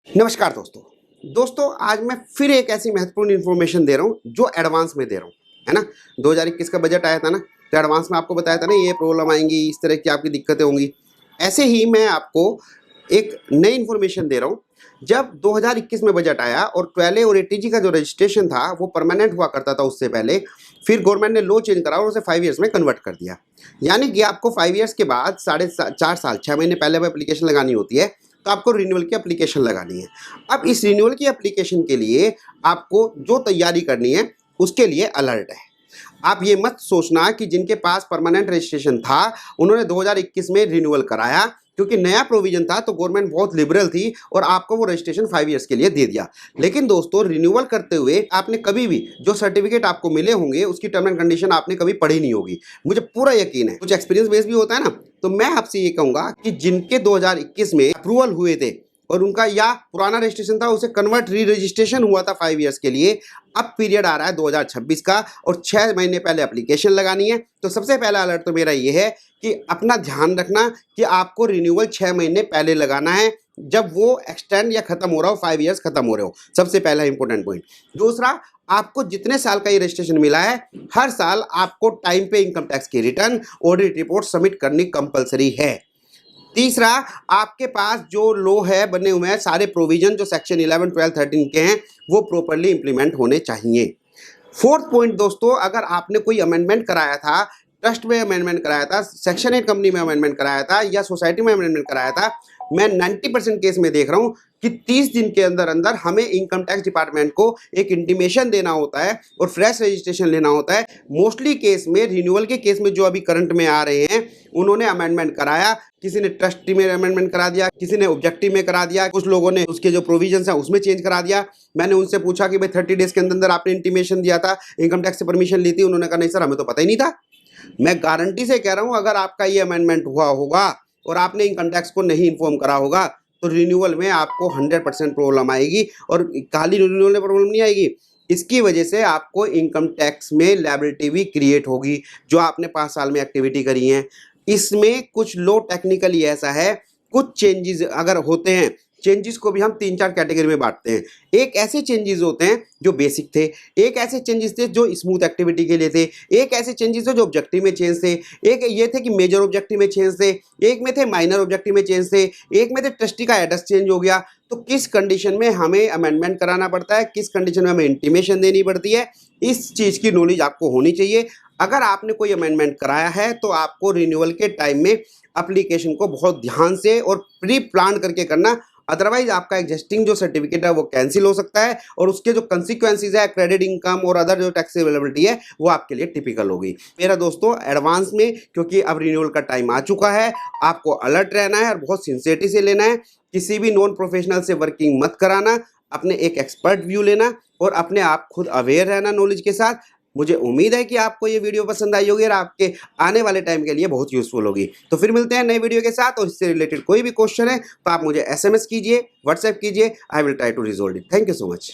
नमस्कार दोस्तों आज मैं फिर एक ऐसी महत्वपूर्ण इन्फॉर्मेशन दे रहा हूँ जो एडवांस में दे रहा हूँ, है ना। 2021 का बजट आया था ना, तो एडवांस में आपको बताया था ना ये प्रॉब्लम आएंगी, इस तरह की आपकी दिक्कतें होंगी। ऐसे ही मैं आपको एक नई इन्फॉर्मेशन दे रहा हूँ। जब 2021 में बजट आया और 12A और 80G का जो रजिस्ट्रेशन था वो परमानेंट हुआ करता था उससे पहले, फिर गवर्नमेंट ने लॉ चेंज करा और उसे 5 ईयर्स में कन्वर्ट कर दिया। यानी कि आपको 5 ईयर्स के बाद 4.5 साल 6 महीने पहले वो एप्लीकेशन लगानी होती है, तो आपको रिन्यूअल की एप्लीकेशन लगानी है। अब इस रिन्यूअल की एप्लीकेशन के लिए आपको जो तैयारी करनी है उसके लिए अलर्ट है। आप ये मत सोचना कि जिनके पास परमानेंट रजिस्ट्रेशन था उन्होंने 2021 में रिन्यूअल कराया, क्योंकि नया प्रोविजन था तो गवर्नमेंट बहुत लिबरल थी और आपको वो रजिस्ट्रेशन 5 ईयर्स के लिए दे दिया। लेकिन दोस्तों, रिन्यूअल करते हुए आपने कभी भी जो सर्टिफिकेट आपको मिले होंगे उसकी टर्म एंड कंडीशन आपने कभी पढ़ी नहीं होगी, मुझे पूरा यकीन है। कुछ एक्सपीरियंस बेस भी होता है ना, तो मैं आपसे ये कहूंगा कि जिनके 2021 में अप्रूवल हुए थे और उनका या पुराना रजिस्ट्रेशन था उसे कन्वर्ट री रजिस्ट्रेशन हुआ था 5 ईयर्स के लिए, अब पीरियड आ रहा है 2026 का और 6 महीने पहले एप्लीकेशन लगानी है। तो सबसे पहला अलर्ट तो मेरा ये है कि अपना ध्यान रखना कि आपको रिन्यूअल 6 महीने पहले लगाना है, जब वो एक्सटेंड या खत्म हो रहा हो, 5 ईयर्स खत्म हो रहे हो। सबसे पहला इंपॉर्टेंट पॉइंट। दूसरा, आपको जितने साल का ये रजिस्ट्रेशन मिला है हर साल आपको टाइम पे इनकम टैक्स की रिटर्न ऑडिट रिपोर्ट सबमिट करनी कंपलसरी है। तीसरा, आपके पास जो लॉ है बने हुए हैं सारे प्रोविजन जो सेक्शन 11, 12, 13 के हैं वो प्रॉपर्ली इंप्लीमेंट होने चाहिए। फोर्थ पॉइंट दोस्तों, अगर आपने कोई अमेंडमेंट कराया था, ट्रस्ट में अमेंडमेंट कराया था, सेक्शन 8 कंपनी में अमेंडमेंट कराया था या सोसाइटी में अमेंडमेंट कराया था, मैं 90% केस में देख रहा हूं कि 30 दिन के अंदर अंदर हमें इनकम टैक्स डिपार्टमेंट को एक इंटीमेशन देना होता है और फ्रेश रजिस्ट्रेशन लेना होता है। मोस्टली केस में, रिन्यूअल के केस में जो अभी करंट में आ रहे हैं, उन्होंने अमेंडमेंट कराया, किसी ने ट्रस्टी में अमेंडमेंट करा दिया, किसी ने ऑब्जेक्टिव में करा दिया, कुछ लोगों ने उसके जो प्रोविजंस हैं उसमें चेंज करा दिया। मैंने उनसे पूछा कि भाई 30 डेज के अंदर अंदर आपने इंटीमेशन दिया था, इनकम टैक्स से परमिशन ली थी? उन्होंने कहा नहीं सर, हमें तो पता ही नहीं था। मैं गारंटी से कह रहा हूं, अगर आपका ये अमेंडमेंट हुआ होगा और आपने इनकम टैक्स को नहीं इन्फॉर्म करा होगा तो रिन्यूअल में आपको 100% प्रॉब्लम आएगी। और खाली रिन्यूअल में प्रॉब्लम नहीं आएगी, इसकी वजह से आपको इनकम टैक्स में लायबिलिटी भी क्रिएट होगी जो आपने 5 साल में एक्टिविटी करी है। इसमें कुछ लो टेक्निकली ऐसा है, कुछ चेंजेस अगर होते हैं, चेंजेस को भी हम 3-4 कैटेगरी में बांटते हैं। एक ऐसे चेंजेस होते हैं जो बेसिक थे, एक ऐसे चेंजेस थे जो स्मूथ एक्टिविटी के लिए थे, एक ऐसे चेंजेस थे जो ऑब्जेक्टिव में चेंज थे, एक ये थे कि मेजर ऑब्जेक्टिव में चेंज थे, एक में थे माइनर ऑब्जेक्टिव में चेंज थे, एक में थे ट्रस्टी का एड्रेस चेंज हो गया। तो किस कंडीशन में हमें अमेंडमेंट कराना पड़ता है, किस कंडीशन में हमें इंटीमेशन देनी पड़ती है, इस चीज़ की नॉलेज आपको होनी चाहिए। अगर आपने कोई अमेंडमेंट कराया है तो आपको रिन्यूअल के टाइम में एप्लीकेशन को बहुत ध्यान से और प्री प्लान करके करना, अदरवाइज आपका एग्जिस्टिंग जो सर्टिफिकेट है वो कैंसिल हो सकता है और उसके जो कंसिक्वेंसेज है, क्रेडिट इनकम और अदर जो टैक्स अवेलेबिलिटी है वो आपके लिए टिपिकल होगी। मेरा दोस्तों, एडवांस में, क्योंकि अब रिन्यूअल का टाइम आ चुका है, आपको अलर्ट रहना है और बहुत सिंसियरिटी से लेना है। किसी भी नॉन प्रोफेशनल से वर्किंग मत कराना, अपने एक एक्सपर्ट व्यू लेना और अपने आप खुद अवेयर रहना नॉलेज के साथ। मुझे उम्मीद है कि आपको ये वीडियो पसंद आई होगी और आपके आने वाले टाइम के लिए बहुत यूजफुल होगी। तो फिर मिलते हैं नए वीडियो के साथ, और इससे रिलेटेड कोई भी क्वेश्चन है तो आप मुझे SMS कीजिए, व्हाट्सएप कीजिए, I will try to resolve it. Thank you so much.